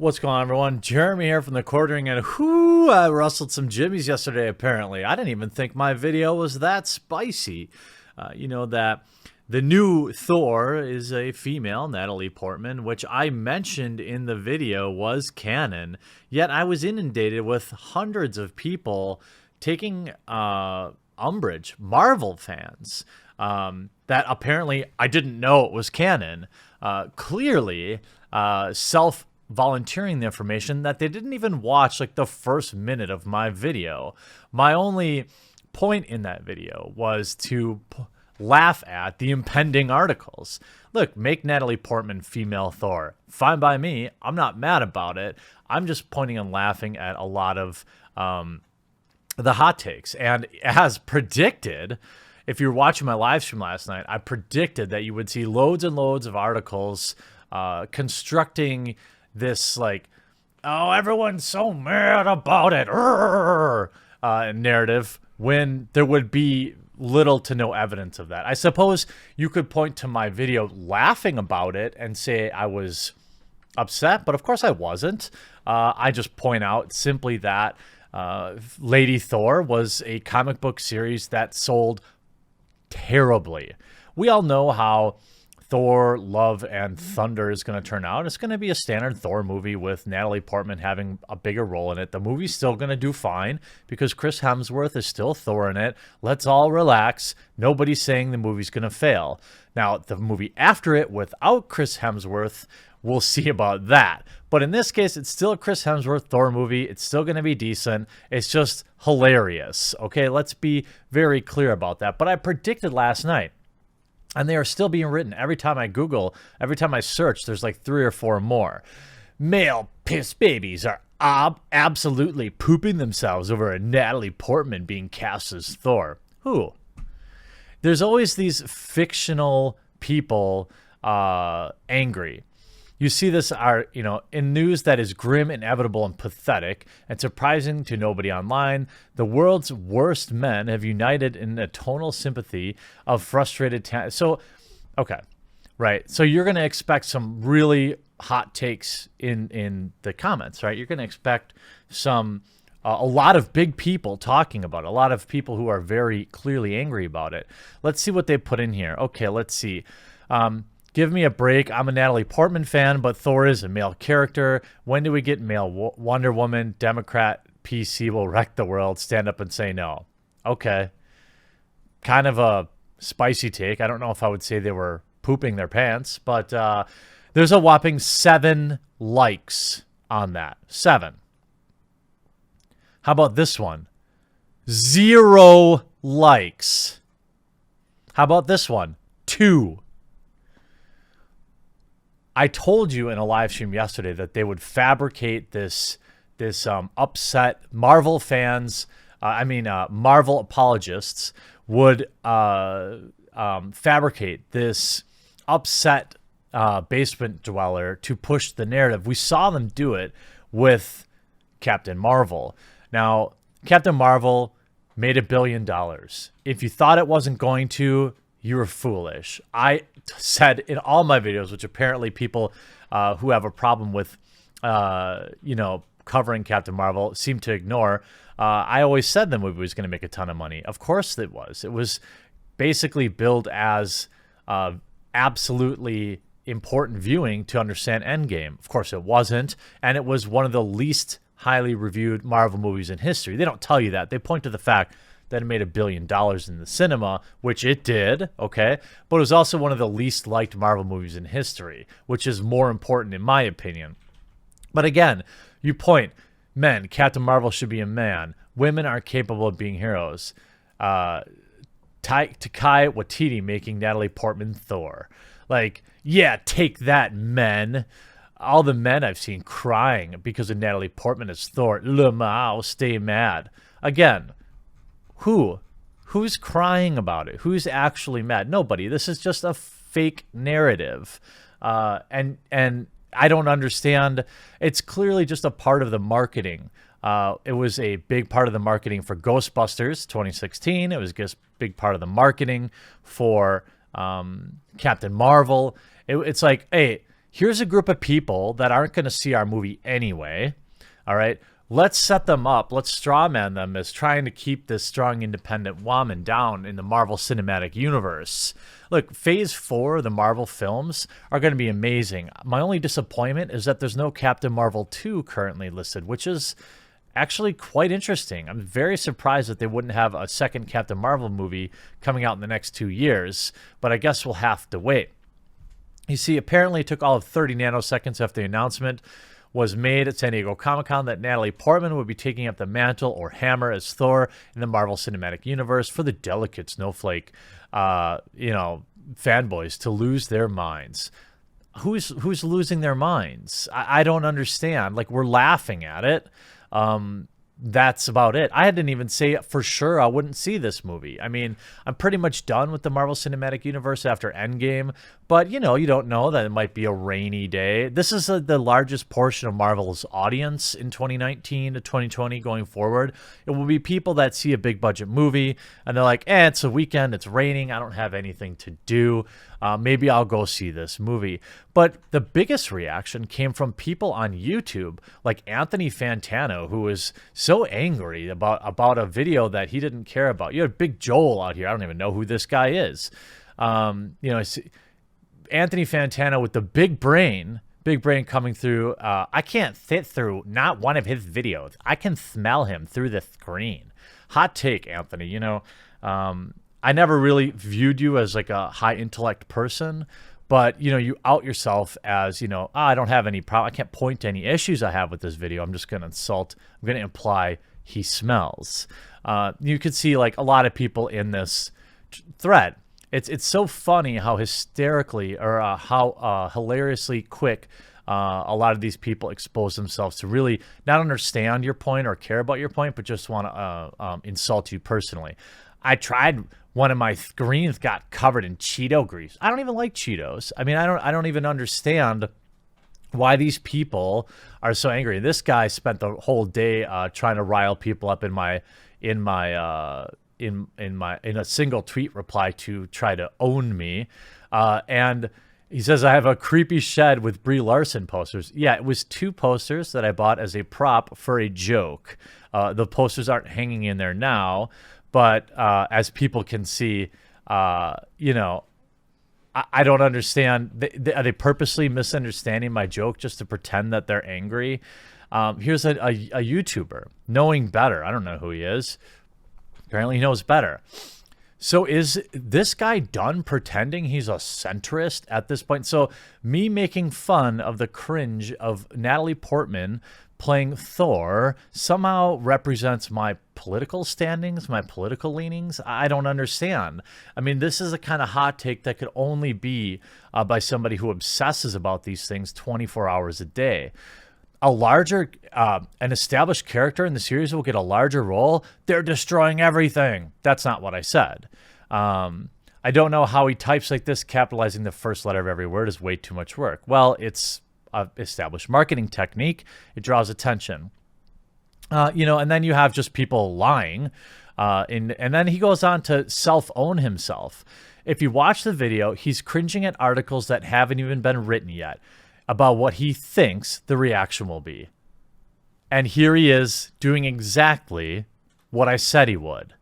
What's going on, everyone? Jeremy here from the Quartering, and I rustled some jimmies yesterday, apparently. I didn't even think my video was that spicy. You know that the new Thor is a female, Natalie Portman, which I mentioned in the video was canon, yet I was inundated with hundreds of people taking umbrage, Marvel fans, that apparently I didn't know it was canon. Clearly, volunteering the information that they didn't even watch like the first minute of my video. My only point in that video was to laugh at the impending articles. Look, make Natalie Portman female Thor. Fine by me. I'm not mad about it. I'm just pointing and laughing at a lot of the hot takes. And as predicted, if you're watching my live stream last night, I predicted that you would see loads and loads of articles constructing this like, oh, everyone's so mad about it narrative when there would be little to no evidence of that. I suppose you could point to my video laughing about it and say I was upset, but of course I wasn't. I just point out simply that Lady Thor was a comic book series that sold terribly. We all know how Thor, Love, and Thunder is going to turn out. It's going to be a standard Thor movie with Natalie Portman having a bigger role in it. The movie's still going to do fine because Chris Hemsworth is still Thor in it. Let's all relax. Nobody's saying the movie's going to fail. Now, the movie after it without Chris Hemsworth, we'll see about that. But in this case, it's still a Chris Hemsworth Thor movie. It's still going to be decent. It's just hilarious. Okay, let's be very clear about that. But I predicted last night, and they are still being written. Every time I Google, every time I search, there's like 3 or 4 more. Male piss babies are absolutely pooping themselves over a Natalie Portman being cast as Thor. Who? There's always these fictional people angry. You see this in news that is grim, inevitable, and pathetic, and surprising to nobody online. The world's worst men have united in a tonal sympathy of frustrated okay, right. So you're going to expect some really hot takes in the comments, right? You're going to expect a lot of big people talking about it, a lot of people who are very clearly angry about it. Let's see what they put in here. Okay, let's see. Give me a break. I'm a Natalie Portman fan, but Thor is a male character. When do we get male Wonder Woman? Democrat PC will wreck the world. Stand up and say no. Okay. Kind of a spicy take. I don't know if I would say they were pooping their pants, but there's a whopping 7 likes on that. 7. How about this one? 0 likes. How about this one? 2. I told you in a live stream yesterday that they would fabricate this upset. Marvel fans, Marvel apologists would fabricate this upset basement dweller to push the narrative. We saw them do it with Captain Marvel. Now, Captain Marvel made $1 billion. If you thought it wasn't going to, you were foolish. I said in all my videos, which apparently people who have a problem with, covering Captain Marvel seem to ignore, I always said the movie was going to make a ton of money. Of course it was. It was basically billed as absolutely important viewing to understand Endgame. Of course it wasn't, and it was one of the least highly reviewed Marvel movies in history. They don't tell you that. They point to the fact that it made $1 billion in the cinema, which it did, okay? But it was also one of the least liked Marvel movies in history, which is more important in my opinion. But again, you point, men, Captain Marvel should be a man. Women are capable of being heroes. Taika Waititi making Natalie Portman Thor. Like, yeah, take that, men. All the men I've seen crying because of Natalie Portman as Thor. Lamau, stay mad. Again, who's crying about it? Who's actually mad? Nobody. This is just a fake narrative. And I don't understand. It's clearly just a part of the marketing. It was a big part of the marketing for Ghostbusters 2016. It was just a big part of the marketing for Captain Marvel. It's like, hey, here's a group of people that aren't going to see our movie anyway. All right. Let's set them up. Let's strawman them as trying to keep this strong, independent woman down in the Marvel Cinematic Universe. Look, Phase 4 of the Marvel films are going to be amazing. My only disappointment is that there's no Captain Marvel 2 currently listed, which is actually quite interesting. I'm very surprised that they wouldn't have a second Captain Marvel movie coming out in the next 2 years, but I guess we'll have to wait. You see, apparently it took all of 30 nanoseconds after the announcement was made at San Diego Comic-Con that Natalie Portman would be taking up the mantle or hammer as Thor in the Marvel Cinematic Universe for the delicate snowflake, fanboys to lose their minds. Who's losing their minds? I don't understand. Like, we're laughing at it. That's about it. I didn't even say for sure I wouldn't see this movie. I mean, I'm pretty much done with the Marvel Cinematic Universe after Endgame, but you don't know that it might be a rainy day. This is the largest portion of Marvel's audience in 2019 to 2020 going forward. It will be people that see a big budget movie and they're like, it's a weekend, it's raining, I don't have anything to do. Maybe I'll go see this movie. But the biggest reaction came from people on YouTube, like Anthony Fantano, who was so angry about a video that he didn't care about. You had Big Joel out here. I don't even know who this guy is. Anthony Fantano with the big brain coming through. I can't fit through not one of his videos. I can smell him through the screen. Hot take, Anthony. I never really viewed you as like a high intellect person, but you out yourself as, I don't have any problem. I can't point to any issues I have with this video. I'm just going to I'm going to imply he smells. You could see like a lot of people in this thread. It's so funny how hysterically or how hilariously quick a lot of these people expose themselves to really not understand your point or care about your point, but just want to insult you personally. I tried. One of my screens got covered in Cheeto grease. I don't even like Cheetos. I mean, I don't even understand why these people are so angry. This guy spent the whole day trying to rile people up in a single tweet reply to try to own me. And he says, I have a creepy shed with Brie Larson posters. Yeah, it was 2 posters that I bought as a prop for a joke. The posters aren't hanging in there now. But as people can see, I don't understand. Are they purposely misunderstanding my joke just to pretend that they're angry? Here's a YouTuber knowing better. I don't know who he is. Apparently he knows better. So is this guy done pretending he's a centrist at this point? So me making fun of the cringe of Natalie Portman playing Thor somehow represents my political standings, my political leanings. I don't understand. I mean, this is a kind of hot take that could only be by somebody who obsesses about these things 24 hours a day. An established character in the series will get a larger role. They're destroying everything. That's not what I said. I don't know how he types like this. Capitalizing the first letter of every word is way too much work. Well, it's established marketing technique. It draws attention. And then you have just people lying. And then he goes on to self-own himself. If you watch the video, he's cringing at articles that haven't even been written yet about what he thinks the reaction will be. And here he is doing exactly what I said he would.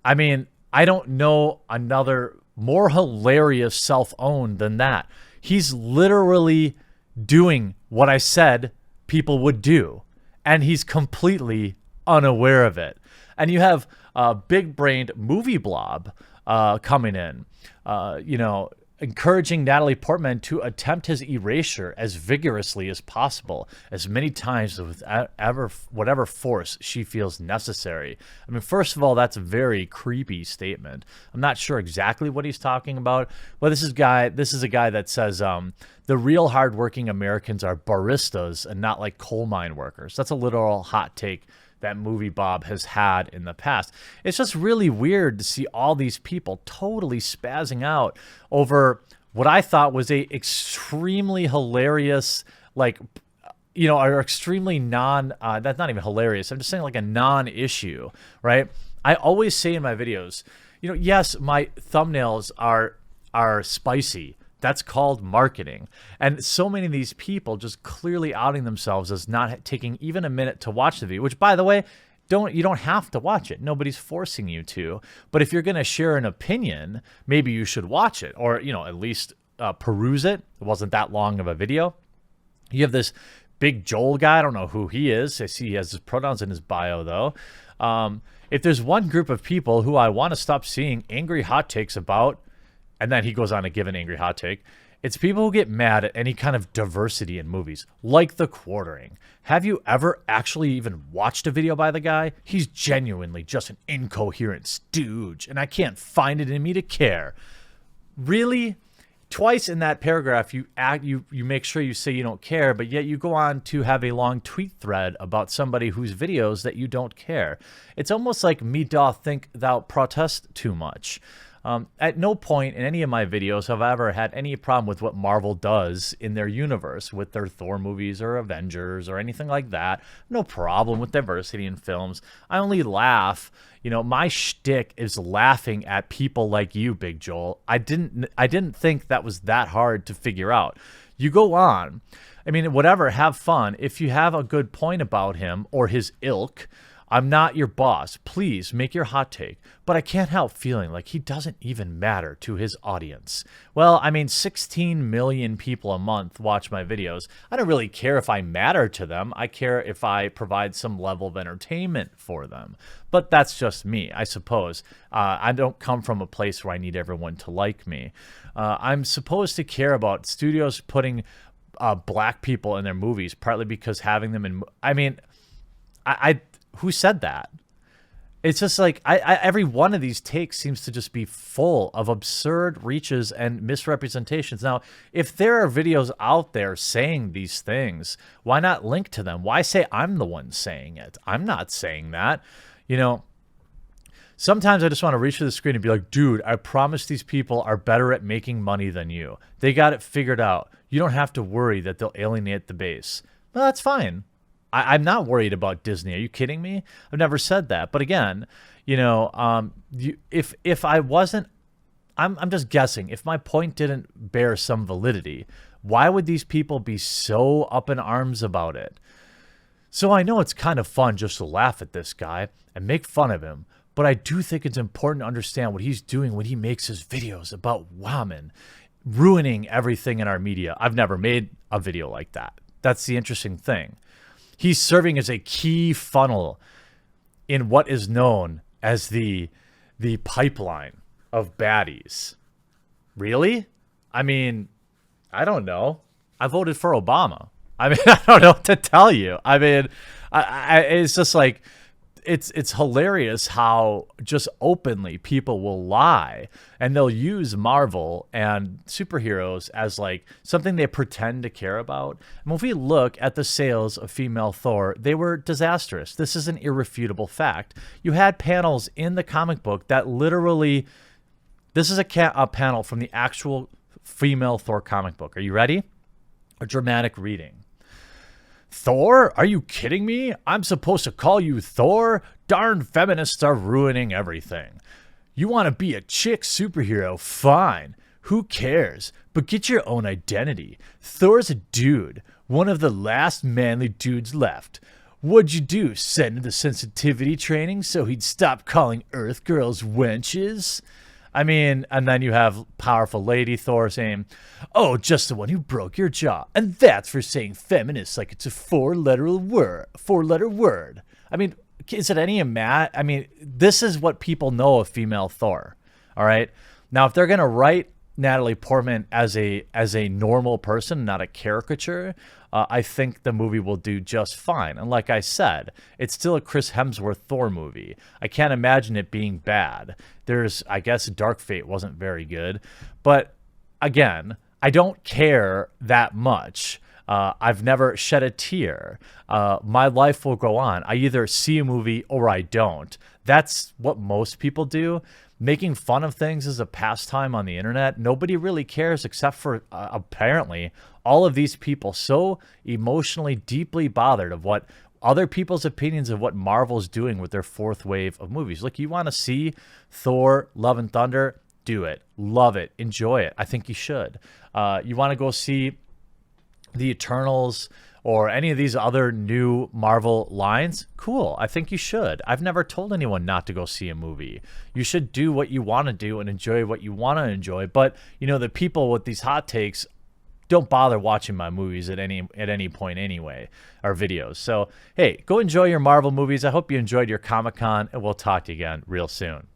I mean, I don't know another more hilarious self-own than that. He's literally doing what I said people would do, and he's completely unaware of it. And you have a big-brained movie blob coming in, encouraging Natalie Portman to attempt his erasure as vigorously as possible, as many times with whatever force she feels necessary. I mean, first of all, that's a very creepy statement. I'm not sure exactly what he's talking about, but this is a guy that says the real hardworking Americans are baristas and not like coal mine workers. That's a literal hot take that movie Bob has had in the past. It's just really weird to see all these people totally spazzing out over what I thought was a extremely hilarious, or extremely that's not even hilarious. I'm just saying like a non-issue, right? I always say in my videos, yes, my thumbnails are spicy. That's called marketing. And so many of these people just clearly outing themselves as not taking even a minute to watch the video, which, by the way, you don't have to watch it. Nobody's forcing you to. But if you're going to share an opinion, maybe you should watch it, or, at least peruse it. It wasn't that long of a video. You have this Big Joel guy. I don't know who he is. I see he has his pronouns in his bio, though. If there's one group of people who I want to stop seeing angry hot takes about, and then he goes on to give an angry hot take, it's people who get mad at any kind of diversity in movies, like The Quartering. Have you ever actually even watched a video by the guy? He's genuinely just an incoherent stooge, and I can't find it in me to care. Really? Twice in that paragraph, you make sure you say you don't care, but yet you go on to have a long tweet thread about somebody whose videos that you don't care. It's almost like me doth think thou protest too much. At no point in any of my videos have I ever had any problem with what Marvel does in their universe with their Thor movies or Avengers or anything like that. No problem with diversity in films. I only laugh. My shtick is laughing at people like you, Big Joel. I didn't think that was that hard to figure out. You go on. I mean, whatever, have fun. If you have a good point about him or his ilk, I'm not your boss. Please make your hot take. But I can't help feeling like he doesn't even matter to his audience. Well, 16 million people a month watch my videos. I don't really care if I matter to them. I care if I provide some level of entertainment for them. But that's just me, I suppose. I don't come from a place where I need everyone to like me. I'm supposed to care about studios putting black people in their movies, partly because having them in... Who said that? It's just like every one of these takes seems to just be full of absurd reaches and misrepresentations. Now, if there are videos out there saying these things, why not link to them? Why say I'm the one saying it? I'm not saying that. Sometimes I just want to reach to the screen and be like, dude, I promise these people are better at making money than you. They got it figured out. You don't have to worry that they'll alienate the base. Well, that's fine. I'm not worried about Disney. Are you kidding me? I've never said that. But again, if I wasn't, I'm just guessing. If my point didn't bear some validity, why would these people be so up in arms about it? So I know it's kind of fun just to laugh at this guy and make fun of him. But I do think it's important to understand what he's doing when he makes his videos about women ruining everything in our media. I've never made a video like that. That's the interesting thing. He's serving as a key funnel in what is known as the pipeline of baddies. Really? I don't know. I voted for Obama. I don't know what to tell you. It's just like, it's hilarious how just openly people will lie, and they'll use Marvel and superheroes as like something they pretend to care about. And if we look at the sales of female Thor, they were disastrous. This is an irrefutable fact. You had panels in the comic book that literally, this is a panel from the actual female Thor comic book. Are you ready? A dramatic reading. Thor? Are you kidding me? I'm supposed to call you Thor? Darn feminists are ruining everything. You want to be a chick superhero? Fine. Who cares? But get your own identity. Thor's a dude. One of the last manly dudes left. What'd you do? Send him the sensitivity training so he'd stop calling Earth girls wenches? And then you have powerful lady Thor saying, oh, just the one who broke your jaw. And that's for saying feminist like it's a four-letter word. Is it any this is what people know of female Thor. All right. Now, if they're going to write Natalie Portman as a normal person, not a caricature, I think the movie will do just fine. And like I said, it's still a Chris Hemsworth Thor movie. I can't imagine it being bad. I guess Dark Fate wasn't very good. But again, I don't care that much. I've never shed a tear. My life will go on. I either see a movie or I don't. That's what most people do. Making fun of things is a pastime on the internet. Nobody really cares except for apparently all of these people so emotionally deeply bothered of what other people's opinions of what Marvel's doing with their fourth wave of movies. Like, you want to see Thor, Love and Thunder? do it. Love it. Enjoy it. I think you should. You want to go see the Eternals or any of these other new Marvel lines? Cool. I think you should. I've never told anyone not to go see a movie. You should do what you want to do and enjoy what you want to enjoy. But, you know, the people with these hot takes don't bother watching my movies at any point anyway, or videos. So, hey, go enjoy your Marvel movies. I hope you enjoyed your Comic-Con, and we'll talk to you again real soon.